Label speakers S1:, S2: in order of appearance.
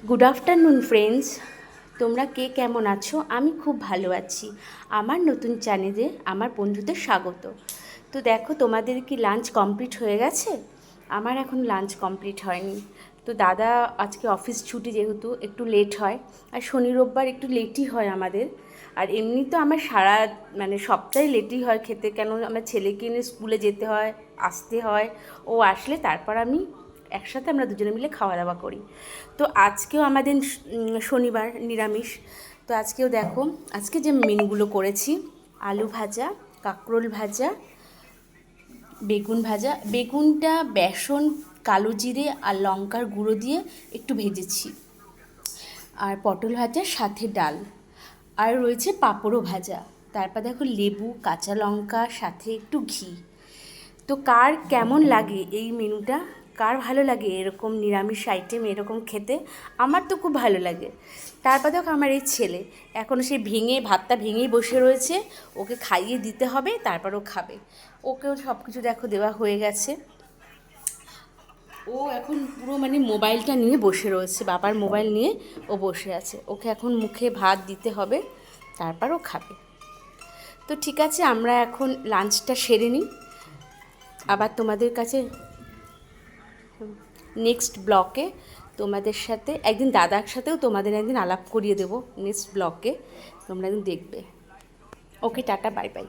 S1: Good afternoon friends, তোমরা কে কেমন আছো? আমি খুব ভালো আছি। আমার নতুন চ্যানেলে আমার বন্ধুদের স্বাগত। তো দেখো, তোমাদের কি লাঞ্চ কমপ্লিট হয়ে গেছে? আমার এখন লাঞ্চ কমপ্লিট হয়নি। তো দাদা আজকে অফিস ছুটি, যেহেতু একটু লেট হয়, আর শনি রোববার একটু লেটই হয় আমাদের। আর এমনি তো আমার সারা সপ্তাহে লেটই হয় খেতে, কেন আমার ছেলেকে নিয়ে স্কুলে যেতে হয়, আসতে হয়। ও আসলে তারপর আমি একসাথে আমরা দুজনে মিলে খাওয়া দাওয়া করি। তো আজকেও আমাদের শনিবার নিরামিষ। তো আজকেও দেখো, আজকে যে মেনুগুলো করেছি: আলু ভাজা, কাঁকরোল ভাজা, বেগুন ভাজা। বেগুনটা বেসন, কালো জিরে আর লঙ্কার গুঁড়ো দিয়ে একটু ভেজেছি। আর পটল ভাজা, সাথে ডাল। আর রয়েছে পাঁপড়ও ভাজা। তারপর দেখো লেবু, কাঁচা লঙ্কা, সাথে একটু ঘি। তো কার কেমন লাগে এই মেনুটা? কার ভালো লাগে এরকম নিরামিষ আইটেম এরকম খেতে? আমার তো খুব ভালো লাগে। তারপর দেখো আমার এই ছেলে এখনও সে ভাতটা ভেঙেই বসে রয়েছে। ওকে খাইয়ে দিতে হবে, তারপর ও খাবে। ওকেও সব কিছু দেখো দেওয়া হয়ে গেছে। ও এখন পুরো মোবাইলটা নিয়ে বসে রয়েছে, বাবার মোবাইল নিয়ে ও বসে আছে। ওকে এখন মুখে ভাত দিতে হবে, তারপর ও খাবে। তো ঠিক আছে, আমরা এখন লাঞ্চটা সেরে নিই। আবার তোমাদের কাছে নেক্সট ব্লকে তোমাদের সাথে একদিন, দাদার সাথেও তোমাদের একদিন আলাপ করিয়ে দেবো নেক্সট ব্লকে। তোমরা একদিন দেখবে। ওকে, টাটা, বাই বাই।